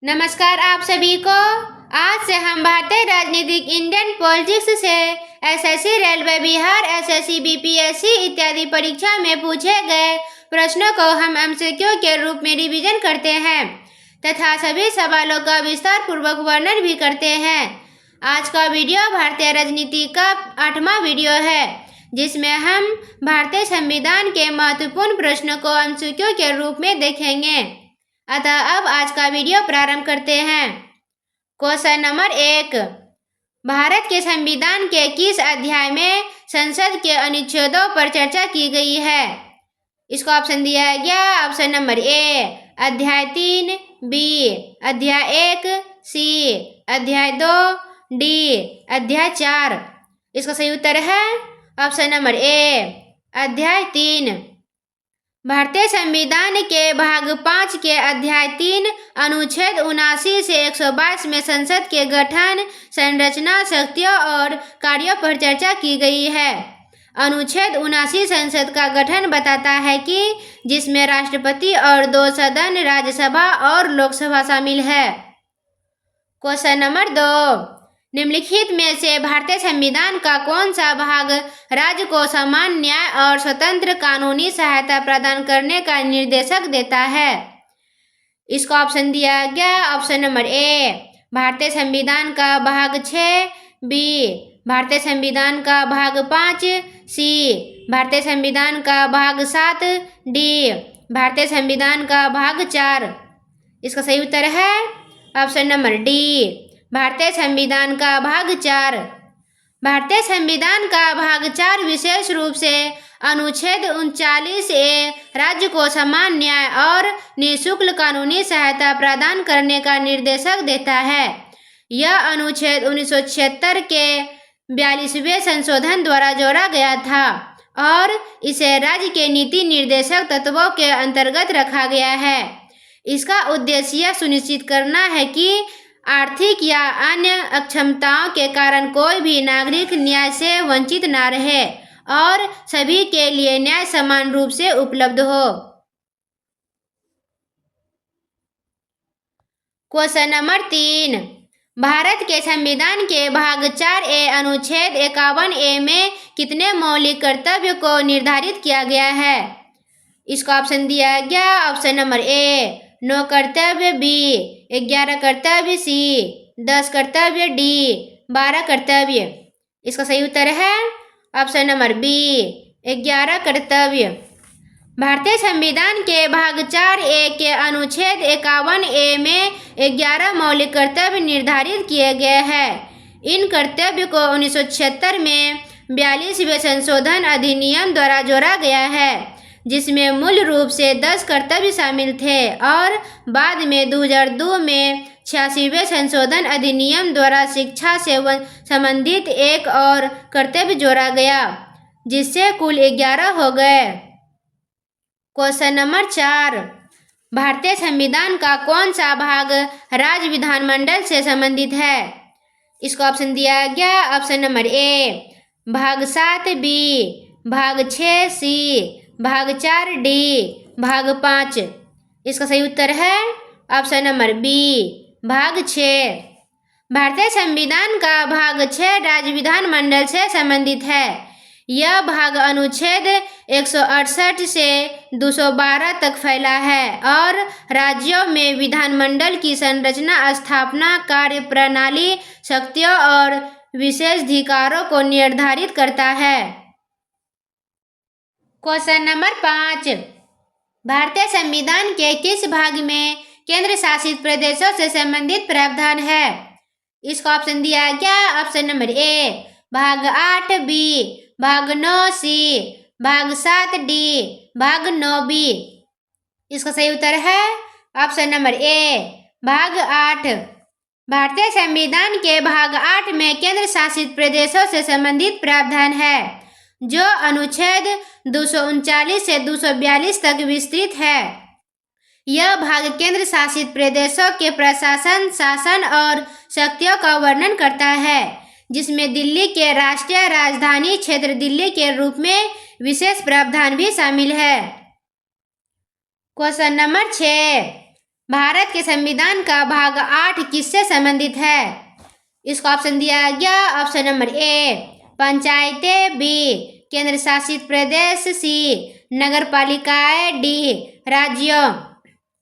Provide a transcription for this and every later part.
नमस्कार आप सभी को। आज से हम भारतीय राजनीतिक इंडियन पॉलिटिक्स से SSC, railway, Bihar SSC, BPSC इत्यादि परीक्षा में पूछे गए प्रश्नों को हम एमसीक्यू के रूप में रिवीजन करते हैं तथा सभी सवालों का विस्तार पूर्वक वर्णन भी करते हैं। आज का वीडियो भारतीय राजनीति का 8वां वीडियो है, जिसमें हम भारतीय संविधान के महत्वपूर्ण प्रश्नों को एमसीक्यू के रूप में देखेंगे। अतः अब आज का वीडियो प्रारंभ करते हैं। क्वेश्चन नंबर 1, भारत के संविधान के किस अध्याय में संसद के अनुच्छेदों पर चर्चा की गई है? इसको ऑप्शन दिया गया। ऑप्शन नंबर ए अध्याय 3, बी अध्याय 1, सी अध्याय 2, डी अध्याय 4। इसका सही उत्तर है ऑप्शन नंबर ए अध्याय 3। भारतीय संविधान के भाग 5 के अध्याय 3 अनुच्छेद 79 से 122 में संसद के गठन, संरचना, शक्तियों और कार्यों पर चर्चा की गई है। अनुच्छेद 79 संसद का गठन बताता है कि जिसमें राष्ट्रपति और 2 सदन, राज्यसभा और लोकसभा शामिल है। क्वेश्चन नंबर 2, निम्नलिखित में से भारतीय संविधान का कौन सा भाग राज्य को समान न्याय और स्वतंत्र कानूनी सहायता प्रदान करने का निर्देशक देता है? इसका ऑप्शन दिया गया। ऑप्शन नंबर ए भारतीय संविधान का भाग 6, बी भारतीय संविधान का भाग 5, सी भारतीय संविधान का भाग 7, डी भारतीय संविधान का भाग 4। इसका सही उत्तर है ऑप्शन नंबर डी भारतीय संविधान का भाग 4। भारतीय संविधान का भाग 4 विशेष रूप से अनुच्छेद 39A राज्य को समान न्याय और निःशुल्क कानूनी सहायता प्रदान करने का निर्देशक देता है। यह अनुच्छेद 1976 के 42वें संशोधन द्वारा जोड़ा गया था और इसे राज्य के नीति निर्देशक तत्वों के अंतर्गत रखा गया है। इसका उद्देश्य यह सुनिश्चित करना है कि आर्थिक या अन्य अक्षमताओं के कारण कोई भी नागरिक न्याय से वंचित न रहे और सभी के लिए न्याय समान रूप से उपलब्ध हो। क्वेश्चन नंबर 3, भारत के संविधान के भाग 4A अनुच्छेद 51A में कितने मौलिक कर्तव्य को निर्धारित किया गया है? इसका ऑप्शन दिया गया। ऑप्शन नंबर ए 9 कर्तव्य, बी 11 कर्तव्य, सी 10 कर्तव्य, डी 12 कर्तव्य। इसका सही उत्तर है ऑप्शन नंबर बी 11 कर्तव्य। भारतीय संविधान के भाग 4A के अनुच्छेद 51A में 11 मौलिक कर्तव्य निर्धारित किए गए हैं। इन कर्तव्य को 1976 में 42वें संशोधन अधिनियम द्वारा जोड़ा गया है, जिसमें मूल रूप से 10 कर्तव्य शामिल थे और बाद में 2002 में 86वें संशोधन अधिनियम द्वारा शिक्षा से संबंधित एक और कर्तव्य जोड़ा गया, जिससे कुल 11 हो गए। क्वेश्चन नंबर 4, भारतीय संविधान का कौन सा भाग राज्य विधानमंडल से संबंधित है? इसको ऑप्शन दिया गया। ऑप्शन नंबर ए भाग 7, बी भाग 6, सी भाग 4, डी भाग 5। इसका सही उत्तर है ऑप्शन नंबर बी भाग 6। भारतीय संविधान का भाग 6 राज्य विधानमंडल से संबंधित है। यह भाग अनुच्छेद 168 से 212 तक फैला है और राज्यों में विधानमंडल की संरचना, स्थापना, कार्यप्रणाली, शक्तियों और विशेषाधिकारों को निर्धारित करता है। क्वेश्चन नंबर 5, भारतीय संविधान के किस भाग में केंद्र शासित प्रदेशों से संबंधित प्रावधान है? इसका ऑप्शन दिया गया। ऑप्शन नंबर ए भाग 8, बी भाग 9, सी भाग 7, डी भाग 9, बी। इसका सही उत्तर है ऑप्शन नंबर ए भाग 8। भारतीय संविधान के भाग 8 में केंद्र शासित प्रदेशों से संबंधित प्रावधान है, जो अनुच्छेद 239 से 242 तक विस्तृत है। यह भाग केंद्र शासित प्रदेशों के प्रशासन, शासन और शक्तियों का वर्णन करता है, जिसमें दिल्ली के राष्ट्रीय राजधानी क्षेत्र दिल्ली के रूप में विशेष प्रावधान भी शामिल है। क्वेश्चन नंबर 6, भारत के संविधान का भाग 8 किससे संबंधित है? इसको ऑप्शन दिया गया। ऑप्शन नंबर ए पंचायतें, बी केंद्र शासित प्रदेश, सी नगर पालिकाएं, डी राज्यों।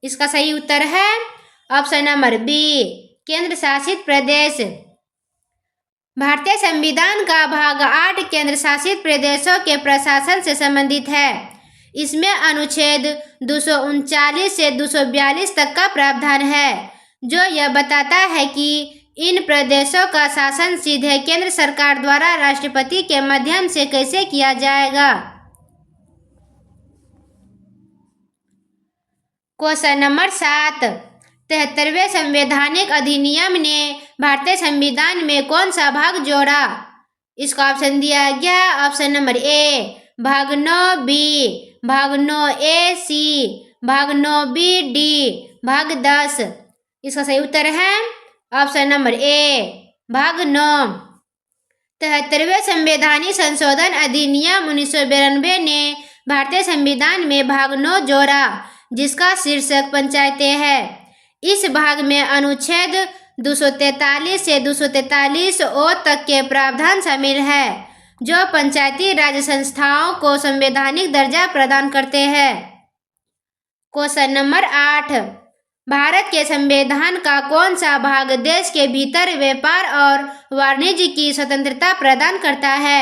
इसका सही उत्तर है ऑप्शन नंबर बी केंद्र शासित प्रदेश। भारतीय संविधान का भाग 8 केंद्र शासित प्रदेशों के प्रशासन से संबंधित है। इसमें अनुच्छेद 239 से 242 तक का प्रावधान है, जो यह बताता है कि इन प्रदेशों का शासन सीधे केंद्र सरकार द्वारा राष्ट्रपति के माध्यम से कैसे किया जाएगा। क्वेश्चन नंबर 7, 73वें संवैधानिक अधिनियम ने भारतीय संविधान में कौन सा भाग जोड़ा? इसका ऑप्शन दिया गया। ऑप्शन नंबर ए भाग 9 बी, भाग 9 ए सी, भाग 9 बी डी, भाग 10। इसका सही उत्तर है ऑप्शन नंबर ए भाग 9। 73वें संवैधानिक संशोधन अधिनियम 1992 ने भारतीय संविधान में भाग 9 जोड़ा, जिसका शीर्षक पंचायतें है। इस भाग में अनुच्छेद 243 से 243 ओ तक के प्रावधान शामिल है, जो पंचायती राज संस्थाओं को संवैधानिक दर्जा प्रदान करते हैं। क्वेश्चन नंबर 8, भारत के संविधान का कौन सा भाग देश के भीतर व्यापार और वाणिज्य की स्वतंत्रता प्रदान करता है?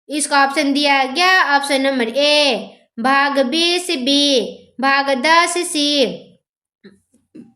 इसका ऑप्शन दिया गया। ऑप्शन नंबर ए भाग 20 बी, भाग 10 सी,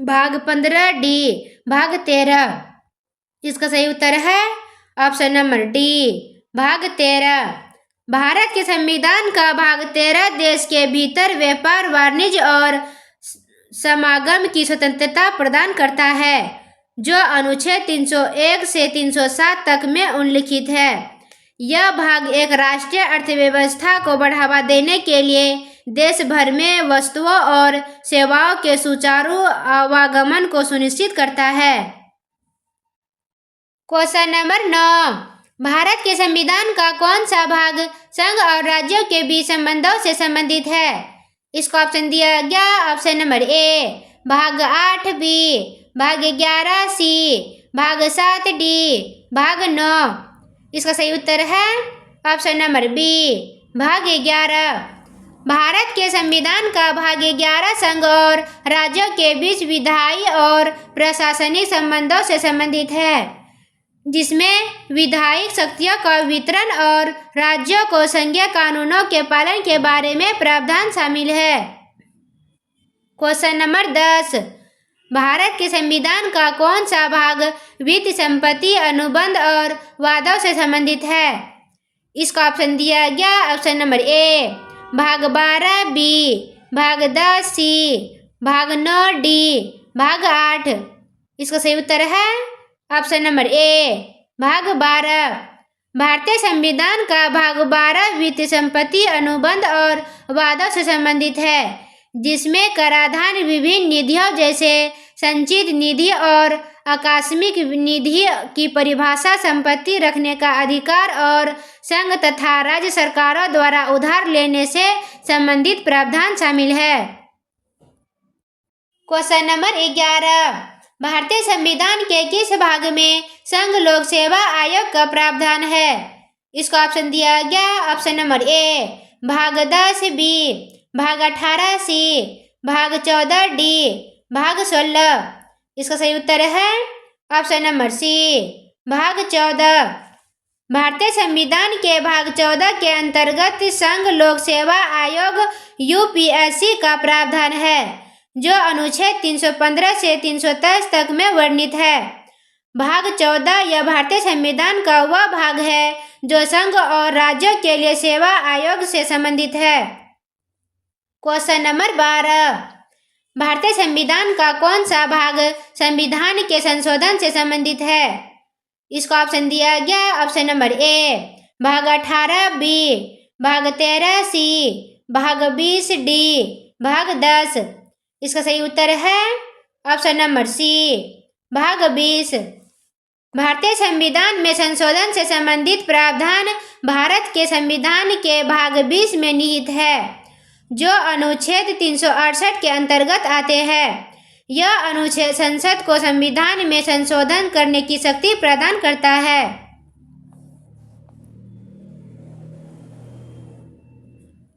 भाग 15 डी, भाग 13। इसका सही उत्तर है ऑप्शन नंबर डी भाग 13। भारत के संविधान का भाग 13 देश के भीतर व्यापार, वाणिज्य और समागम की स्वतंत्रता प्रदान करता है, जो अनुच्छेद 301 से 307 तक में उल्लिखित है। यह भाग एक राष्ट्रीय अर्थव्यवस्था को बढ़ावा देने के लिए देश भर में वस्तुओं और सेवाओं के सुचारू आवागमन को सुनिश्चित करता है। क्वेश्चन नंबर 9, भारत के संविधान का कौन सा भाग संघ और राज्यों के बीच संबंधों से संबंधित है? इसका ऑप्शन दिया गया। ऑप्शन नंबर ए भाग 8 बी, भाग 11 सी, भाग 7 डी, भाग 9। इसका सही उत्तर है ऑप्शन नंबर बी भाग 11। भारत के संविधान का भाग 11 संघ और राज्यों के बीच विधायी और प्रशासनिक संबंधों से संबंधित है, जिसमें विधायी शक्तियों का वितरण और राज्यों को संघीय कानूनों के पालन के बारे में प्रावधान शामिल है। क्वेश्चन नंबर 10, भारत के संविधान का कौन सा भाग वित्त, संपत्ति, अनुबंध और वादों से संबंधित है? इसका ऑप्शन दिया गया। ऑप्शन नंबर ए भाग 12 बी, भाग 10 सी, भाग 9 डी, भाग 8। इसका सही उत्तर है ऑप्शन नंबर ए भाग 12। भारतीय संविधान का भाग 12 वित्त, संपत्ति, अनुबंध और वादों से संबंधित है, जिसमें कराधान, विभिन्न निधियों जैसे संचित निधि और आकस्मिक निधि की परिभाषा, संपत्ति रखने का अधिकार और संघ तथा राज्य सरकारों द्वारा उधार लेने से संबंधित प्रावधान शामिल है। क्वेश्चन नंबर 11, भारतीय संविधान के किस भाग में संघ लोक सेवा आयोग का प्रावधान है? इसका ऑप्शन दिया गया। ऑप्शन नंबर ए भाग 10 बी, भाग 18 सी, भाग 14 डी, भाग 16। इसका सही उत्तर है ऑप्शन नंबर सी भाग 14। भारतीय संविधान के भाग 14 के अंतर्गत संघ लोक सेवा आयोग यूपीएससी का प्रावधान है, जो अनुच्छेद 315 से 323 तक में वर्णित है। भाग 14 यह भारतीय संविधान का वह भाग है जो संघ और राज्यों के लिए सेवा आयोग से संबंधित है। क्वेश्चन नंबर 12, भारतीय संविधान का कौन सा भाग संविधान के संशोधन से संबंधित है? इसका ऑप्शन दिया गया। ऑप्शन नंबर ए भाग 18 बी, भाग 13 सी, भाग 20 डी, भाग 10। इसका सही उत्तर है ऑप्शन नंबर सी भाग 20। भारतीय संविधान में संशोधन से संबंधित प्रावधान भारत के संविधान के भाग 20 में निहित है, जो अनुच्छेद 368 के अंतर्गत आते हैं। यह अनुच्छेद संसद को संविधान में संशोधन करने की शक्ति प्रदान करता है।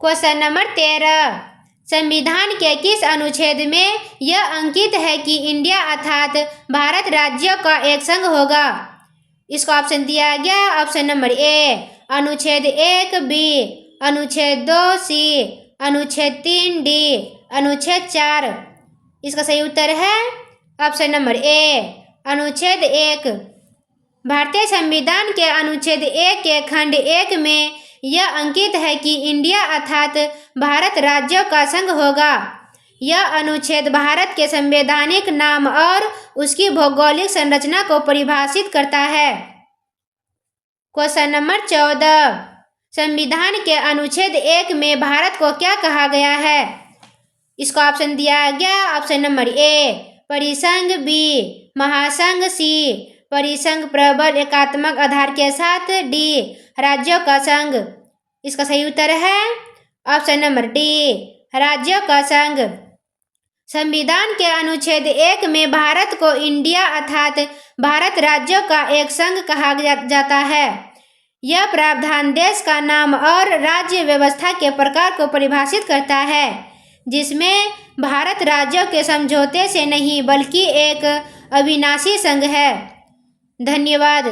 क्वेश्चन नंबर 13, संविधान के किस अनुच्छेद में यह अंकित है कि इंडिया अर्थात भारत राज्यों का एक संघ होगा? इसका ऑप्शन दिया गया। ऑप्शन नंबर ए अनुच्छेद 1 बी, अनुच्छेद 2 सी, अनुच्छेद 3 डी, अनुच्छेद 4। इसका सही उत्तर है ऑप्शन नंबर ए अनुच्छेद 1। भारतीय संविधान के अनुच्छेद 1 के खंड 1 में यह अंकित है कि इंडिया अर्थात भारत राज्यों का संघ होगा। यह अनुच्छेद भारत के संवैधानिक नाम और उसकी भौगोलिक संरचना को परिभाषित करता है। क्वेश्चन नंबर 14, संविधान के अनुच्छेद 1 में भारत को क्या कहा गया है? इसका ऑप्शन दिया गया। ऑप्शन नंबर ए परिसंघ, बी महासंघ, सी परिसंघ प्रबल एकात्मक आधार के साथ, डी राज्यों का संघ। इसका सही उत्तर है ऑप्शन नंबर डी राज्यों का संघ। संविधान के अनुच्छेद 1 में भारत को इंडिया अर्थात भारत राज्यों का एक संघ कहा जाता है। यह प्रावधान देश का नाम और राज्य व्यवस्था के प्रकार को परिभाषित करता है, जिसमें भारत राज्यों के समझौते से नहीं बल्कि एक अविनाशी संघ है। धन्यवाद।